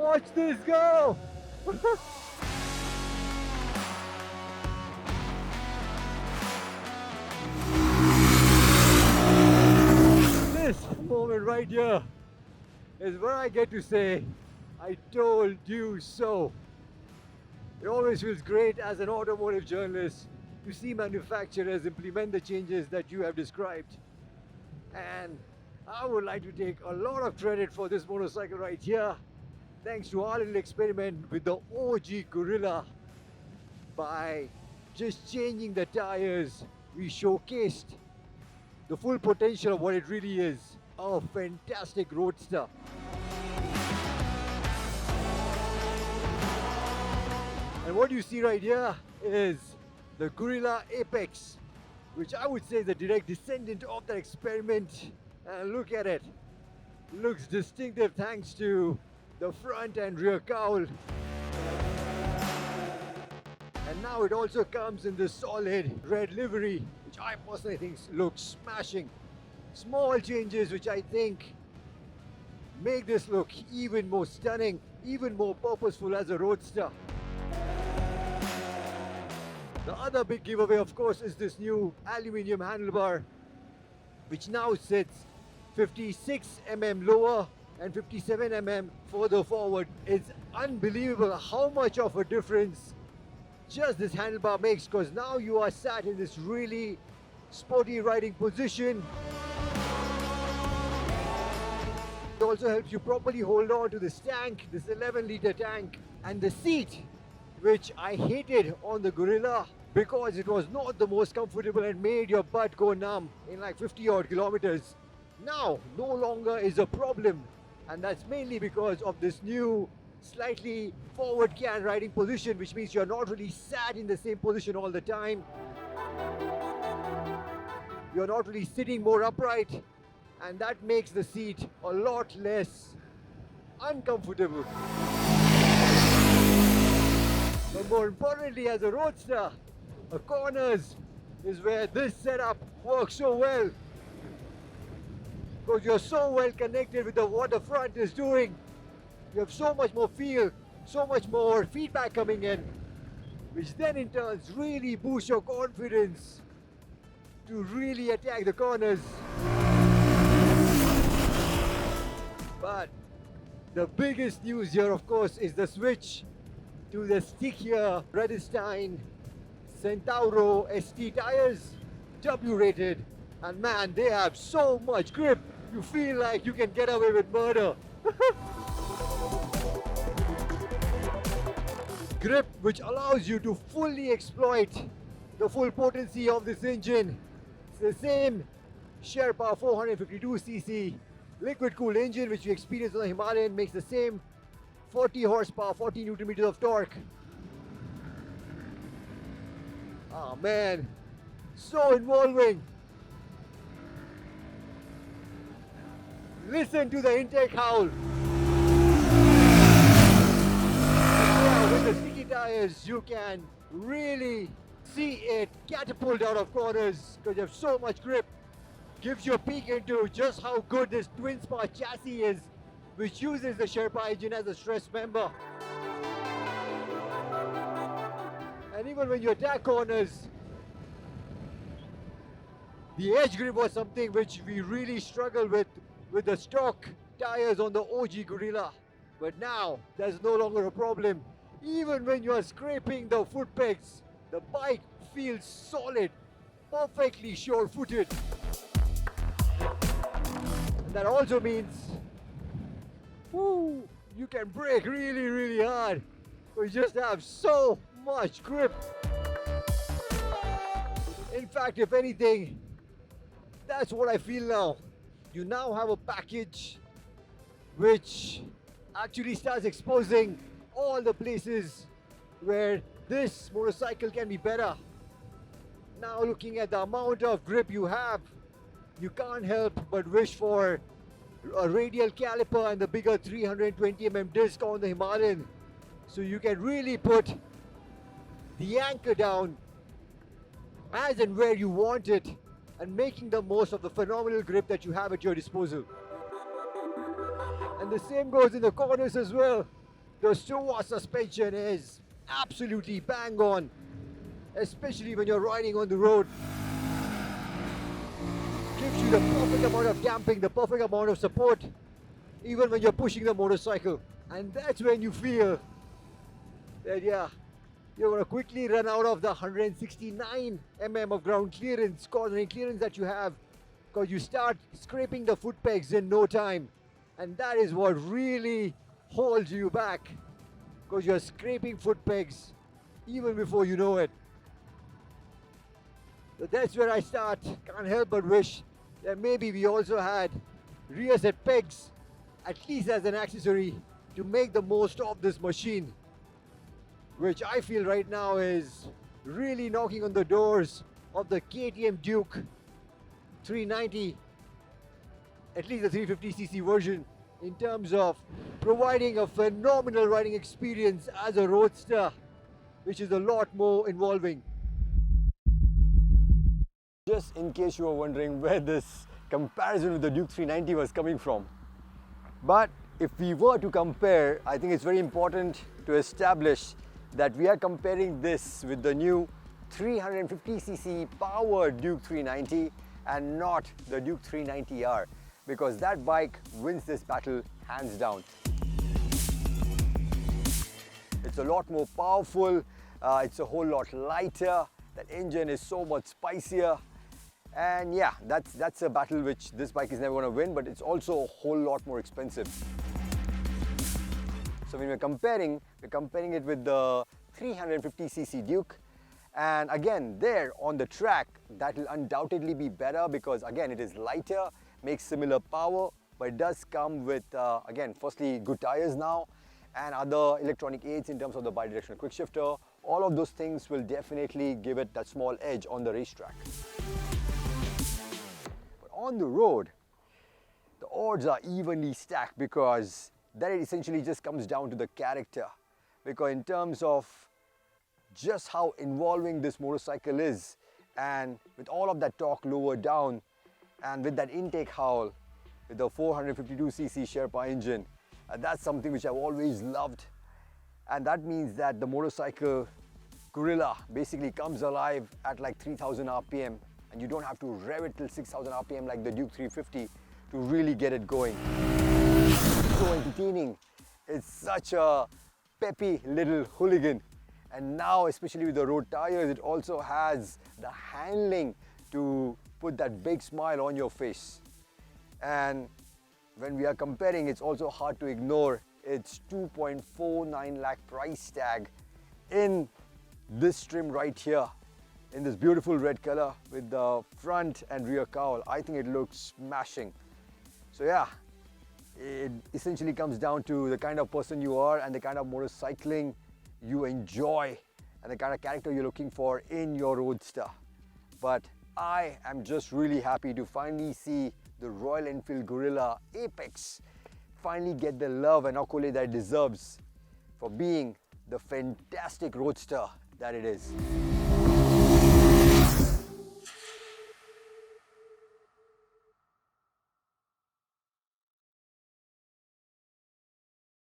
Watch this go! This moment right here is where I get to say, I told you so. It always feels great as an automotive journalist to see manufacturers implement the changes that you have described. And I would like to take a lot of credit for this motorcycle right here, thanks to our little experiment with the OG Guerrilla. By just changing the tires, we showcased the full potential of what it really is, a fantastic roadster. And what you see right here is the Guerrilla Apex, which I would say is a direct descendant of that experiment. And look at it. Looks distinctive thanks to the front and rear cowl. And now it also comes in this solid red livery, which I personally think looks smashing. Small changes which I think make this look even more stunning, even more purposeful as a roadster. The other big giveaway, of course, is this new aluminium handlebar, which now sits 56 mm lower and 57 mm further forward. It's unbelievable how much of a difference just this handlebar makes, because now you are sat in this really sporty riding position. It also helps you properly hold on to this tank, this 11-liter tank, and the seat, which I hated on the Guerrilla because it was not the most comfortable and made your butt go numb in like 50 odd kilometers. Now no longer is a problem, and that's mainly because of this new slightly forward can riding position, which means you're not really sat in the same position all the time. You're not really sitting more upright, and that makes the seat a lot less uncomfortable. But more importantly, as a roadster, the corners is where this setup works so well, because you're so well connected with what the front is doing. You have so much more feel, so much more feedback coming in, which then in turn really boosts your confidence to really attack the corners. But the biggest news here, of course, is the switch to the stickier Vredestine Centauro St tires, W rated, and man, they have so much grip, you feel like you can get away with murder. Grip which allows you to fully exploit the full potency of this engine. It's the same Sherpa 452cc liquid cooled engine which we experienced on the Himalayan, makes the same 40 horsepower, 40 Newton meters of torque. Oh man, so involving. Listen to the intake howl. Yeah, with the sticky tires, you can really see it catapult out of corners because you have so much grip. Gives you a peek into just how good this twin spar chassis is, which uses the Sherpa engine as a stress member. And even when you attack corners, the edge grip was something which we really struggled with the stock tires on the OG Guerrilla. But now, there's no longer a problem. Even when you are scraping the foot pegs, the bike feels solid, perfectly sure-footed. And that also means, you can brake really, really hard. You just have so much grip. In fact, if anything, that's what I feel now. You now have a package which actually starts exposing all the places where this motorcycle can be better. Now looking at the amount of grip you have, you can't help but wish for a radial caliper and the bigger 320mm disc on the Himalayan, so you can really put the anchor down as and where you want it, and making the most of the phenomenal grip that you have at your disposal. And the same goes in the corners as well. The Showa suspension is absolutely bang on, especially when you're riding on the road. Gives you the perfect amount of damping, the perfect amount of support, even when you're pushing the motorcycle. And that's when you feel that, yeah, you're going to quickly run out of the 169 mm of ground clearance, cornering clearance that you have, because you start scraping the foot pegs in no time. And that is what really holds you back, because you're scraping foot pegs even before you know it. So that's where I start. Can't help but wish that maybe we also had rear set pegs, at least as an accessory, to make the most of this machine, which I feel right now is really knocking on the doors of the KTM Duke 390, at least the 350cc version, in terms of providing a phenomenal riding experience as a roadster, which is a lot more involving. Just in case you were wondering where this comparison with the Duke 390 was coming from. But if we were to compare, I think it's very important to establish that we are comparing this with the new 350cc powered Duke 390 and not the Duke 390R, because that bike wins this battle hands down. It's a lot more powerful, it's a whole lot lighter, that engine is so much spicier, and yeah, that's a battle which this bike is never going to win, but it's also a whole lot more expensive. So when we're comparing it with the 350cc Duke, and again there on the track that will undoubtedly be better, because again it is lighter, makes similar power, but it does come with again, firstly good tires now, and other electronic aids in terms of the bidirectional quick shifter. All of those things will definitely give it that small edge on the racetrack. But on the road, the odds are evenly stacked, because then it essentially just comes down to the character. Because in terms of just how involving this motorcycle is, and with all of that torque lowered down, and with that intake howl, with the 452cc Sherpa engine, that's something which I've always loved. And that means that the motorcycle Guerrilla basically comes alive at like 3000 RPM, and you don't have to rev it till 6000 RPM like the Duke 350 to really get it going. It's so entertaining. It's such a peppy little hooligan. And now, especially with the road tires, it also has the handling to put that big smile on your face. And when we are comparing, it's also hard to ignore its 2.49 lakh price tag in this trim right here, in this beautiful red color with the front and rear cowl. I think it looks smashing. So yeah, it essentially comes down to the kind of person you are and the kind of motorcycling you enjoy and the kind of character you're looking for in your roadster. But I am just really happy to finally see the Royal Enfield Guerrilla Apex finally get the love and accolade that it deserves for being the fantastic roadster that it is.